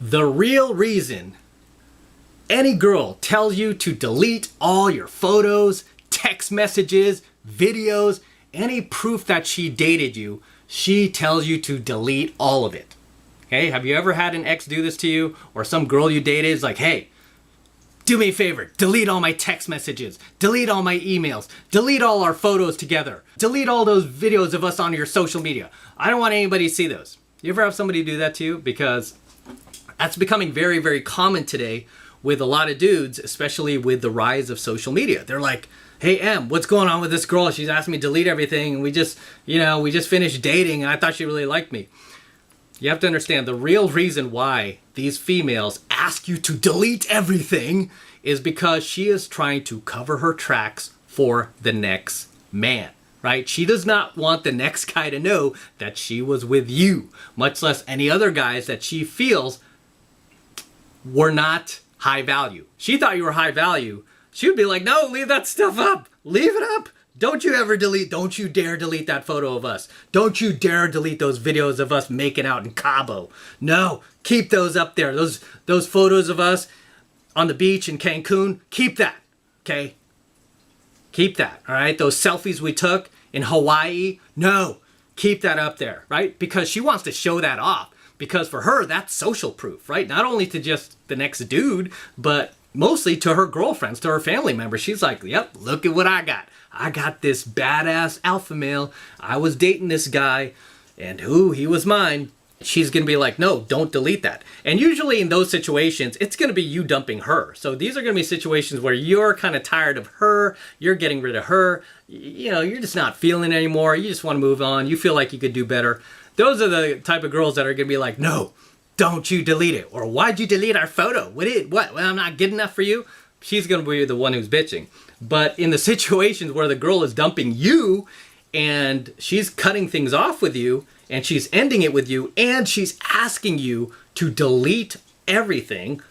The real reason any girl tells you to delete all your photos, text messages, videos, any proof that she dated you, she tells you to delete all of it. Okay, have you ever had an ex do this to you? Or some girl you dated is like, hey, do me a favor, delete all my text messages, delete all my emails, delete all our photos together, delete all those videos of us on your social media. I don't want anybody to see those. You ever have somebody do that to you? Because that's becoming very, very common today with a lot of dudes, especially with the rise of social media. They're like, hey, Em, what's going on with this girl? She's asked me to delete everything. And we just finished dating and I thought she really liked me. You have to understand the real reason why these females ask you to delete everything is because she is trying to cover her tracks for the next man, right? She does not want the next guy to know that she was with you, much less any other guys that she feels were not high value. She thought you were high value. She would be like, no, leave that stuff up. Leave it up. Don't you ever delete, don't you dare delete that photo of us. Don't you dare delete those videos of us making out in Cabo. No, keep those up there. Those photos of us on the beach in Cancun, keep that, okay? Keep that, all right? Those selfies we took in Hawaii, no, keep that up there, right? Because she wants to show that off. Because for her, that's social proof, right? Not only to just the next dude, but mostly to her girlfriends, to her family members. She's like, yep, look at what I got. I got this badass alpha male. I was dating this guy, and he was mine. She's going to be like, no, don't delete that. And usually in those situations, it's going to be you dumping her. So these are going to be situations where you're kind of tired of her. You're getting rid of her. You know, you're just not feeling it anymore. You just want to move on. You feel like you could do better. Those are the type of girls that are going to be like, no, don't you delete it. Or why'd you delete our photo? What? Well, I'm not good enough for you. She's going to be the one who's bitching. But in the situations where the girl is dumping you and she's cutting things off with you and she's ending it with you and she's asking you to delete everything,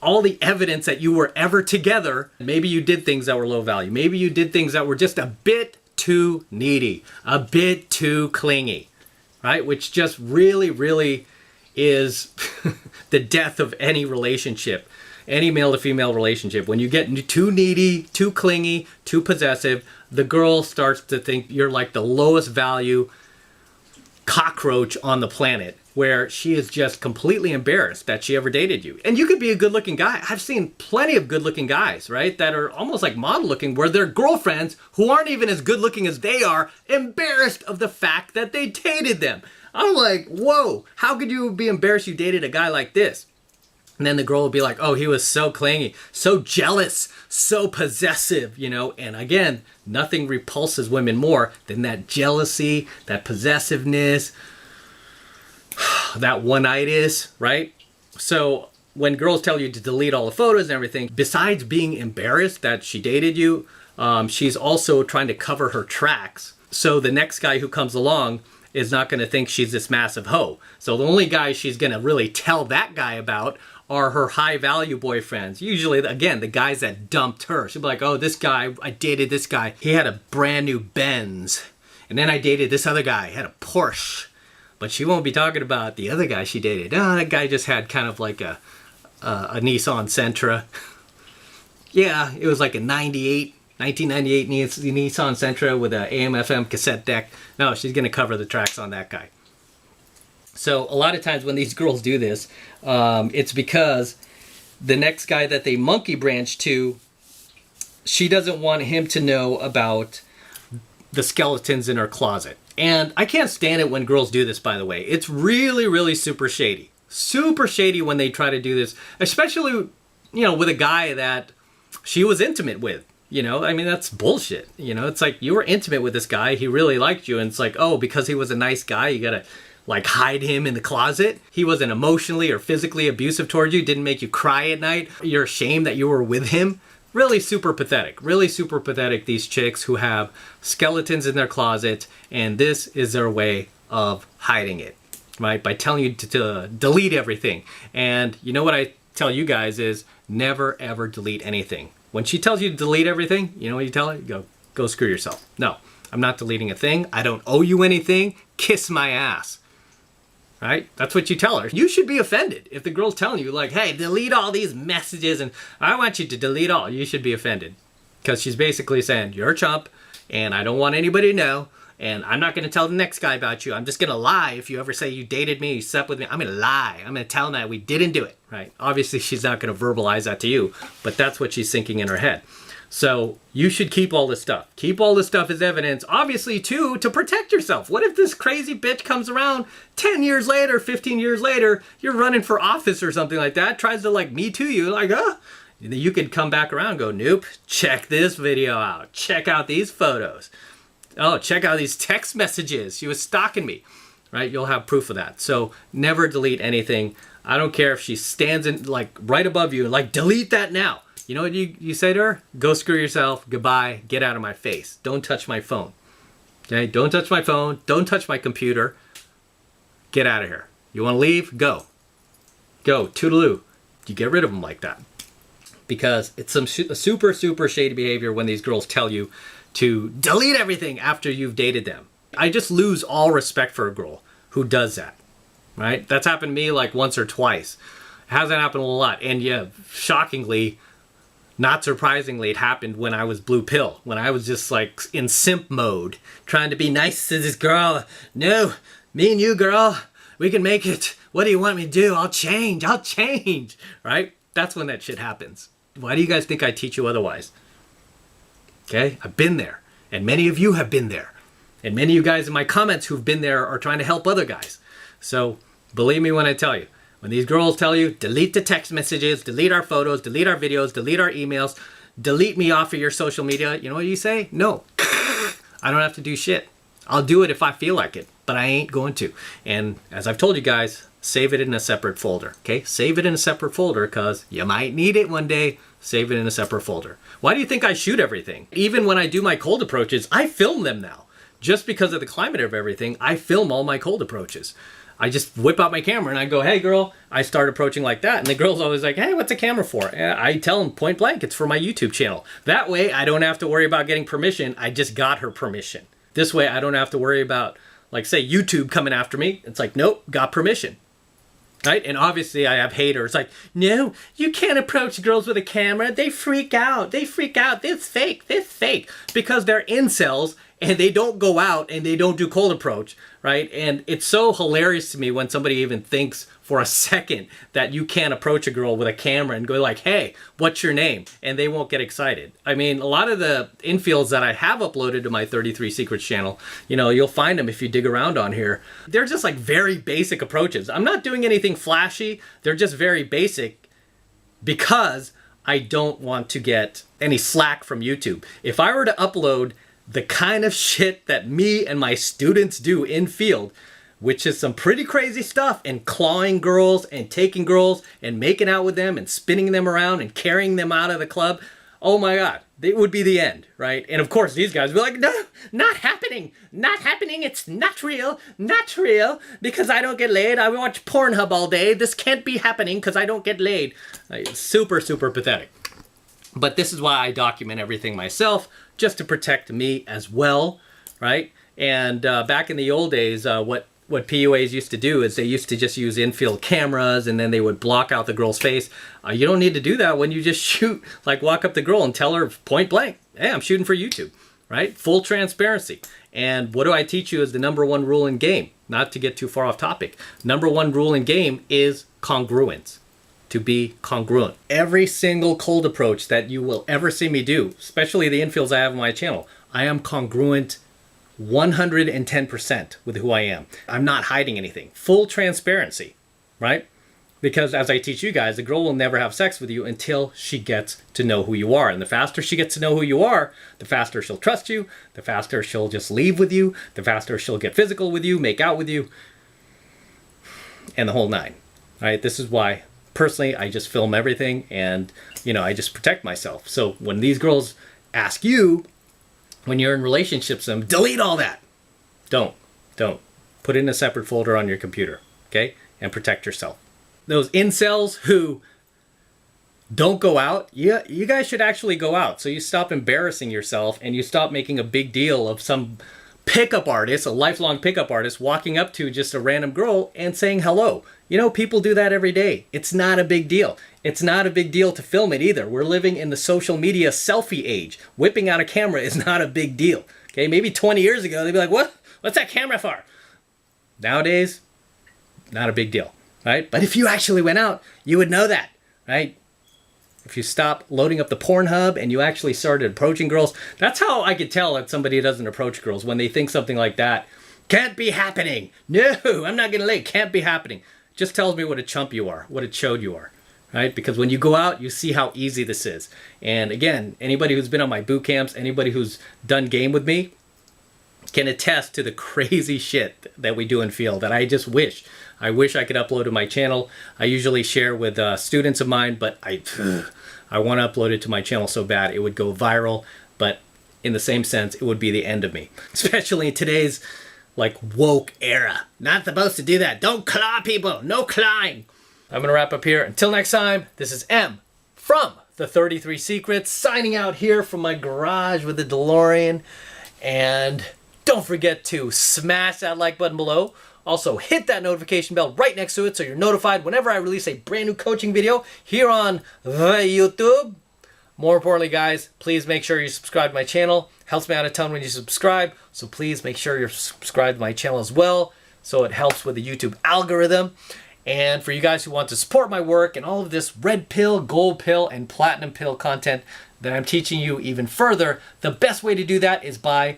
all the evidence that you were ever together, maybe you did things that were low value. Maybe you did things that were just a bit too needy, a bit too clingy, right? Which just really, really is the death of any relationship. Any male to female relationship. When you get too needy, too clingy, too possessive, the girl starts to think you're like the lowest value cockroach on the planet, where she is just completely embarrassed that she ever dated you. And you could be a good looking guy. I've seen plenty of good looking guys, right? That are almost like model looking, where their girlfriends, who aren't even as good looking as they are, embarrassed of the fact that they dated them. I'm like, whoa, how could you be embarrassed you dated a guy like this? And then the girl will be like, oh, he was so clingy, so jealous, so possessive, you know. And again, nothing repulses women more than that jealousy, that possessiveness, that one-itis, right? So when girls tell you to delete all the photos and everything, besides being embarrassed that she dated you, she's also trying to cover her tracks. So the next guy who comes along is not going to think she's this massive hoe. So the only guys she's going to really tell that guy about are her high value boyfriends. Usually, again, the guys that dumped her. She'll be like, oh, this guy, I dated this guy. He had a brand new Benz. And then I dated this other guy, he had a Porsche. But she won't be talking about the other guy she dated. Oh, that guy just had kind of like a Nissan Sentra. Yeah, it was like a 1998 Nissan Sentra with a AM/FM cassette deck. No, she's going to cover the tracks on that guy. So a lot of times when these girls do this, it's because the next guy that they monkey branch to, she doesn't want him to know about the skeletons in her closet. And I can't stand it when girls do this, by the way. It's really, really super shady. Super shady when they try to do this, especially, you know, with a guy that she was intimate with. You know, I mean, that's bullshit. You know, it's like you were intimate with this guy. He really liked you. And it's like, oh, because he was a nice guy, you got to like hide him in the closet. He wasn't emotionally or physically abusive towards you, didn't make you cry at night. You're ashamed that you were with him. Really super pathetic. Really super pathetic, these chicks who have skeletons in their closet, and this is their way of hiding it, right? By telling you to delete everything. And you know what I tell you guys is never ever delete anything. When she tells you to delete everything, you know what you tell her? You go screw yourself. No, I'm not deleting a thing. I don't owe you anything. Kiss my ass. right? That's what you tell her. You should be offended if the girl's telling you like, hey, delete all these messages and I want you to delete all. You should be offended because she's basically saying you're a chump and I don't want anybody to know. And I'm not going to tell the next guy about you. I'm just going to lie. If you ever say you dated me, you slept with me, I'm going to lie. I'm going to tell him that we didn't do it, right? Obviously, she's not going to verbalize that to you, but that's what she's thinking in her head. So you should keep all this stuff. Keep all this stuff as evidence, obviously, too, to protect yourself. What if this crazy bitch comes around 10 years later, 15 years later, you're running for office or something like that, tries to like me too you, like, you could come back around and go, nope, check this video out. Check out these photos. Oh, check out these text messages. She was stalking me, right? You'll have proof of that. So never delete anything. I don't care if she stands in like right above you, like delete that now. You know what you say to her? Go screw yourself. Goodbye. Get out of my face. Don't touch my phone. Okay? Don't touch my phone. Don't touch my computer. Get out of here. You want to leave? Go. Go. Toodaloo. You get rid of them like that. Because it's some super, super shady behavior when these girls tell you to delete everything after you've dated them. I just lose all respect for a girl who does that, right? That's happened to me like once or twice. It hasn't happened a lot. And yeah, shockingly, not surprisingly, it happened when I was blue pill, when I was just like in simp mode, trying to be nice to this girl. No, me and you, girl, we can make it. What do you want me to do? I'll change, right? That's when that shit happens. Why do you guys think I teach you otherwise? Okay, I've been there, and many of you have been there, and many of you guys in my comments who've been there are trying to help other guys. So believe me when I tell you, when these girls tell you, delete the text messages, delete our photos, delete our videos, delete our emails, delete me off of your social media, you know what you say? No, I don't have to do shit. I'll do it if I feel like it, but I ain't going to. And as I've told you guys, save it in a separate folder, okay? Save it in a separate folder because you might need it one day. Save it in a separate folder. Why do you think I shoot everything? Even when I do my cold approaches, I film them now. Just because of the climate of everything, I film all my cold approaches. I just whip out my camera and I go, hey girl, I start approaching like that. And the girl's always like, hey, what's the camera for? And I tell them point blank, it's for my YouTube channel. That way I don't have to worry about getting permission. I just got her permission. This way I don't have to worry about, like say YouTube coming after me. It's like, nope, got permission. Right? And obviously I have haters like, no, you can't approach girls with a camera. They freak out. They freak out. This fake. Because they're incels and they don't go out and they don't do cold approach, right? And it's so hilarious to me when somebody even thinks for a second that you can't approach a girl with a camera and go like, hey, what's your name? And they won't get excited. I mean, a lot of the infields that I have uploaded to my 33 Secrets channel, you know, you'll find them if you dig around on here. They're just like very basic approaches. I'm not doing anything flashy. They're just very basic because I don't want to get any slack from YouTube. If I were to upload the kind of shit that me and my students do in field, which is some pretty crazy stuff, and clawing girls and taking girls and making out with them and spinning them around and carrying them out of the club. Oh my God, it would be the end, right? And of course these guys would be like, no, not happening, it's not real, because I don't get laid. I watch Pornhub all day. This can't be happening because I don't get laid. Super, super pathetic. But this is why I document everything myself, just to protect me as well, right? And back in the old days, what PUAs used to do is they used to just use infield cameras and then they would block out the girl's face. You don't need to do that when you just shoot, like walk up the girl and tell her point blank, hey, I'm shooting for YouTube, right? Full transparency. And what do I teach you is the #1 rule in game? Not to get too far off topic. #1 rule in game is congruence. To be congruent. Every single cold approach that you will ever see me do, especially the infields I have on my channel, I am congruent 110% with who I am. I'm not hiding anything. Full transparency, right? Because as I teach you guys, the girl will never have sex with you until she gets to know who you are. And the faster she gets to know who you are, the faster she'll trust you, the faster she'll just leave with you, the faster she'll get physical with you, make out with you, and the whole nine, right? This is why, personally, I just film everything and, you know, I just protect myself. So when these girls ask you, when you're in relationships with them, delete all that. Don't. Put it in a separate folder on your computer, okay? And protect yourself. Those incels who don't go out, you guys should actually go out. So you stop embarrassing yourself and you stop making a big deal of some pickup artist, a lifelong pickup artist, walking up to just a random girl and saying hello. You know, people do that every day. It's not a big deal. It's not a big deal to film it either. We're living in the social media selfie age. Whipping out a camera is not a big deal. Okay, maybe 20 years ago, they'd be like, what? What's that camera for? Nowadays, not a big deal, right? But if you actually went out, you would know that, right? If you stop loading up the Pornhub and you actually started approaching girls, that's how I could tell that somebody doesn't approach girls, when they think something like that can't be happening. No, I'm not gonna lay. Can't be happening. Just tells me what a chump you are, what a chode you are, right? Because when you go out, you see how easy this is. And again, anybody who's been on my boot camps, anybody who's done game with me, can attest to the crazy shit that we do in field that I just wish I could upload to my channel. I usually share with students of mine, but I want to upload it to my channel so bad it would go viral, but in the same sense, it would be the end of me, especially in today's like woke era. Not supposed to do that. Don't claw people. No clawing. I'm going to wrap up here. Until next time, this is M from the 33 Secrets, signing out here from my garage with the DeLorean. And don't forget to smash that like button below. Also, hit that notification bell right next to it so you're notified whenever I release a brand new coaching video here on the YouTube. More importantly, guys, please make sure you subscribe to my channel. Helps me out a ton when you subscribe. So please make sure you're subscribed to my channel as well, so it helps with the YouTube algorithm. And for you guys who want to support my work and all of this red pill, gold pill, and platinum pill content that I'm teaching you even further, the best way to do that is by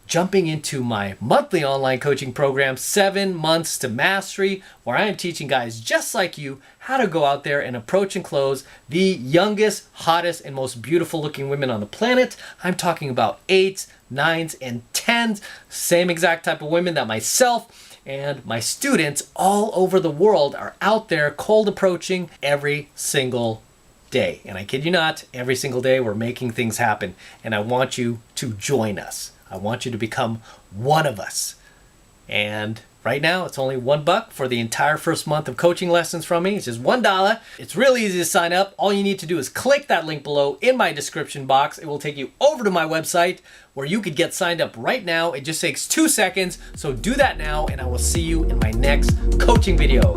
jumping into my monthly online coaching program, 7 Months to Mastery, where I am teaching guys just like you how to go out there and approach and close the youngest, hottest, and most beautiful looking women on the planet. I'm talking about 8s, 9s, and 10s, same exact type of women that myself and my students all over the world are out there cold approaching every single day. And I kid you not, every single day we're making things happen, and I want you to join us. I want you to become one of us. And right now, it's only $1 for the entire first month of coaching lessons from me. It's just $1. It's really easy to sign up. All you need to do is click that link below in my description box. It will take you over to my website where you could get signed up right now. It just takes 2 seconds. So do that now, and I will see you in my next coaching video.